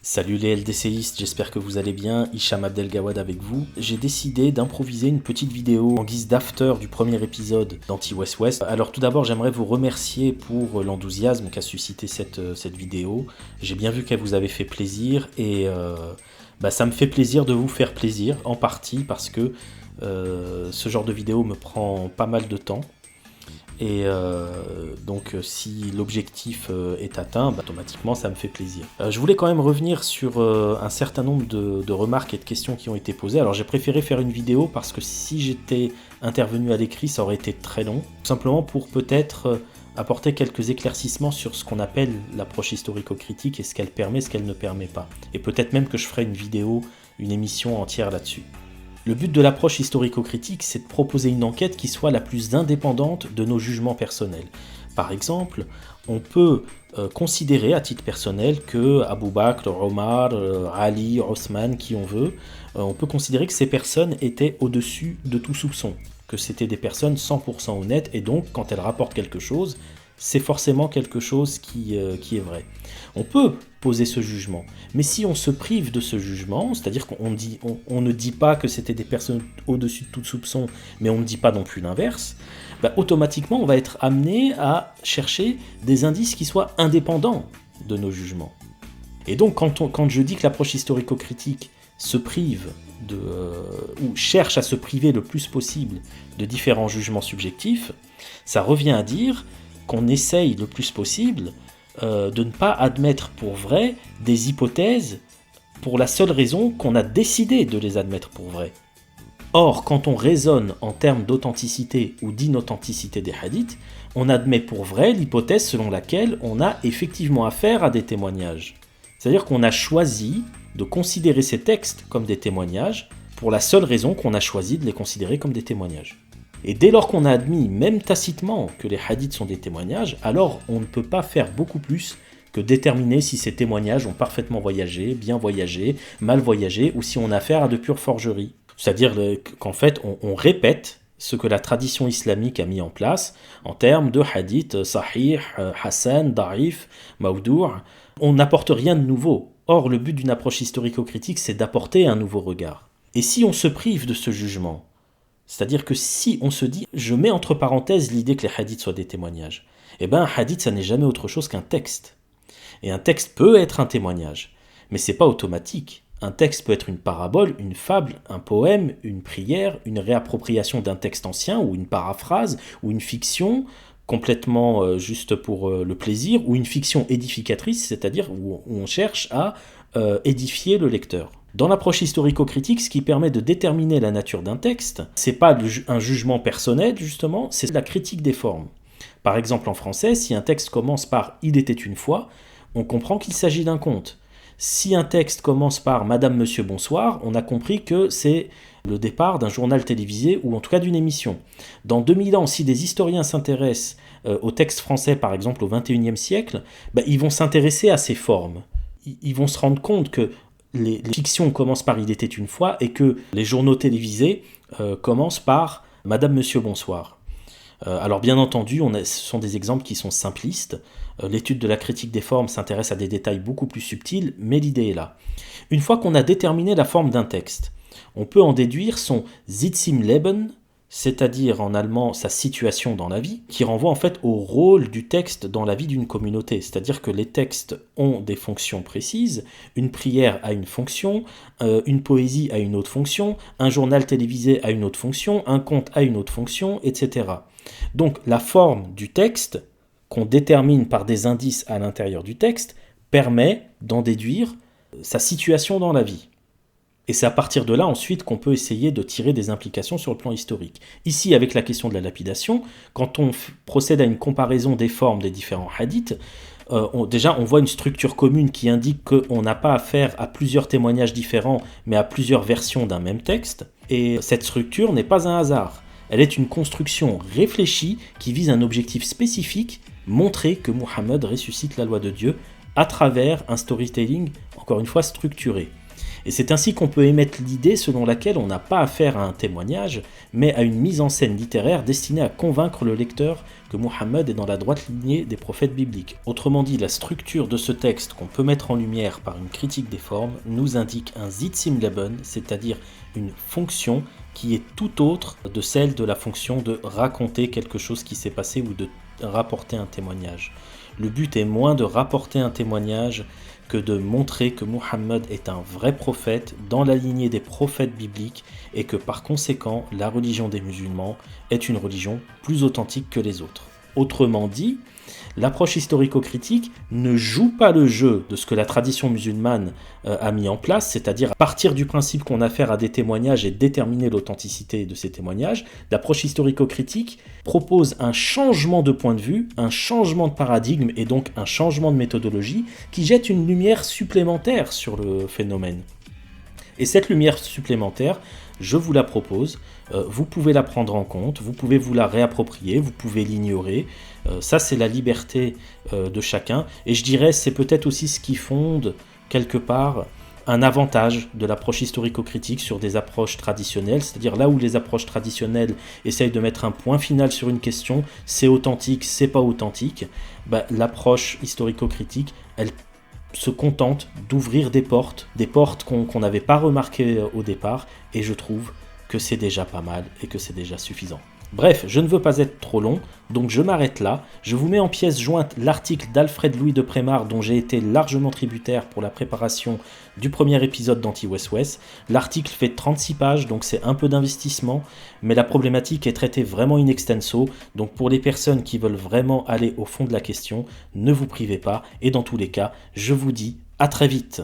Salut les LDCistes, j'espère que vous allez bien, Hicham Abdelgawad avec vous. J'ai décidé d'improviser une petite vidéo en guise d'after du premier épisode d'Anti-West West. Alors tout d'abord j'aimerais vous remercier pour l'enthousiasme qu'a suscité cette vidéo. J'ai bien vu qu'elle vous avait fait plaisir et ça me fait plaisir de vous faire plaisir, en partie parce que ce genre de vidéo me prend pas mal de temps. Et donc si l'objectif est atteint, automatiquement ça me fait plaisir. Je voulais quand même revenir sur un certain nombre de remarques et de questions qui ont été posées. Alors j'ai préféré faire une vidéo parce que si j'étais intervenu à l'écrit ça aurait été très long. Tout simplement pour peut-être apporter quelques éclaircissements sur ce qu'on appelle l'approche historico-critique et ce qu'elle permet, ce qu'elle ne permet pas. Et peut-être même que je ferai une vidéo, une émission entière là-dessus. Le but de l'approche historico-critique, c'est de proposer une enquête qui soit la plus indépendante de nos jugements personnels. Par exemple, on peut considérer à titre personnel que Abu Bakr, Omar, Ali, Othman, qui on veut, on peut considérer que ces personnes étaient au-dessus de tout soupçon, que c'était des personnes 100% honnêtes, et donc quand elles rapportent quelque chose, c'est forcément quelque chose qui est vrai. On peut poser ce jugement, mais si on se prive de ce jugement, c'est-à-dire qu'on ne dit pas que c'était des personnes au-dessus de tout soupçon, mais on ne dit pas non plus l'inverse, automatiquement on va être amené à chercher des indices qui soient indépendants de nos jugements. Et donc quand je dis que l'approche historico-critique se prive ou cherche à se priver le plus possible de différents jugements subjectifs, ça revient à dire qu'on essaye le plus possible de ne pas admettre pour vrai des hypothèses pour la seule raison qu'on a décidé de les admettre pour vraies. Or, quand on raisonne en termes d'authenticité ou d'inauthenticité des hadiths, on admet pour vrai l'hypothèse selon laquelle on a effectivement affaire à des témoignages. C'est-à-dire qu'on a choisi de considérer ces textes comme des témoignages pour la seule raison qu'on a choisi de les considérer comme des témoignages. Et dès lors qu'on a admis, même tacitement, que les hadiths sont des témoignages, alors on ne peut pas faire beaucoup plus que déterminer si ces témoignages ont parfaitement voyagé, bien voyagé, mal voyagé, ou si on a affaire à de pures forgeries. C'est-à-dire qu'en fait, on répète ce que la tradition islamique a mis en place en termes de hadith sahih, hassan, da'if, maudou'. On n'apporte rien de nouveau. Or, le but d'une approche historico-critique, c'est d'apporter un nouveau regard. Et si on se prive de ce jugement, c'est-à-dire que si on se dit, je mets entre parenthèses l'idée que les hadiths soient des témoignages, un hadith, ça n'est jamais autre chose qu'un texte. Et un texte peut être un témoignage, mais c'est pas automatique. Un texte peut être une parabole, une fable, un poème, une prière, une réappropriation d'un texte ancien, ou une paraphrase, ou une fiction, complètement juste pour le plaisir, ou une fiction édificatrice, c'est-à-dire où on cherche à édifier le lecteur. Dans l'approche historico-critique, ce qui permet de déterminer la nature d'un texte, c'est pas un jugement personnel justement, c'est la critique des formes. Par exemple en français, si un texte commence par « Il était une fois », on comprend qu'il s'agit d'un conte. Si un texte commence par « Madame, Monsieur, bonsoir », on a compris que c'est le départ d'un journal télévisé ou en tout cas d'une émission. Dans 2000 ans, si des historiens s'intéressent au texte français, par exemple au XXIe siècle, ils vont s'intéresser à ces formes. Ils vont se rendre compte que les fictions commencent par « Il était une fois » et que les journaux télévisés commencent par « Madame, Monsieur, bonsoir ». Alors bien entendu, ce sont des exemples qui sont simplistes. L'étude de la critique des formes s'intéresse à des détails beaucoup plus subtils, mais l'idée est là. Une fois qu'on a déterminé la forme d'un texte, on peut en déduire son Sitzimleben, c'est-à-dire en allemand sa situation dans la vie, qui renvoie en fait au rôle du texte dans la vie d'une communauté. C'est-à-dire que les textes ont des fonctions précises, une prière a une fonction, une poésie a une autre fonction, un journal télévisé a une autre fonction, un conte a une autre fonction, etc. Donc la forme du texte, qu'on détermine par des indices à l'intérieur du texte, permet d'en déduire sa situation dans la vie. Et c'est à partir de là ensuite qu'on peut essayer de tirer des implications sur le plan historique. Ici, avec la question de la lapidation, quand on procède à une comparaison des formes des différents hadiths, on voit une structure commune qui indique qu'on n'a pas affaire à plusieurs témoignages différents, mais à plusieurs versions d'un même texte. Et cette structure n'est pas un hasard. Elle est une construction réfléchie qui vise un objectif spécifique, montrer que Muhammad ressuscite la loi de Dieu à travers un storytelling, encore une fois, structuré. Et c'est ainsi qu'on peut émettre l'idée selon laquelle on n'a pas affaire à un témoignage, mais à une mise en scène littéraire destinée à convaincre le lecteur que Muhammad est dans la droite lignée des prophètes bibliques. Autrement dit, la structure de ce texte qu'on peut mettre en lumière par une critique des formes nous indique un Sitzim Leben, c'est-à-dire une fonction qui est tout autre de celle de la fonction de raconter quelque chose qui s'est passé ou de rapporter un témoignage. Le but est moins de rapporter un témoignage que de montrer que Muhammad est un vrai prophète dans la lignée des prophètes bibliques et que par conséquent la religion des musulmans est une religion plus authentique que les autres. Autrement dit, l'approche historico-critique ne joue pas le jeu de ce que la tradition musulmane a mis en place, c'est-à-dire partir du principe qu'on a affaire à des témoignages et déterminer l'authenticité de ces témoignages. L'approche historico-critique propose un changement de point de vue, un changement de paradigme et donc un changement de méthodologie qui jette une lumière supplémentaire sur le phénomène. Et cette lumière supplémentaire, je vous la propose, vous pouvez la prendre en compte, vous pouvez vous la réapproprier, vous pouvez l'ignorer, ça c'est la liberté de chacun, et je dirais c'est peut-être aussi ce qui fonde quelque part un avantage de l'approche historico-critique sur des approches traditionnelles, c'est-à-dire là où les approches traditionnelles essayent de mettre un point final sur une question, c'est authentique, c'est pas authentique, l'approche historico-critique, elle se contente d'ouvrir des portes qu'on n'avait pas remarquées au départ, et je trouve que c'est déjà pas mal et que c'est déjà suffisant. Bref, je ne veux pas être trop long, donc je m'arrête là. Je vous mets en pièce jointe l'article d'Alfred Louis de Prémart dont j'ai été largement tributaire pour la préparation du premier épisode d'Anti-West-West. L'article fait 36 pages, donc c'est un peu d'investissement, mais la problématique est traitée vraiment in extenso, donc pour les personnes qui veulent vraiment aller au fond de la question, ne vous privez pas, et dans tous les cas, je vous dis à très vite.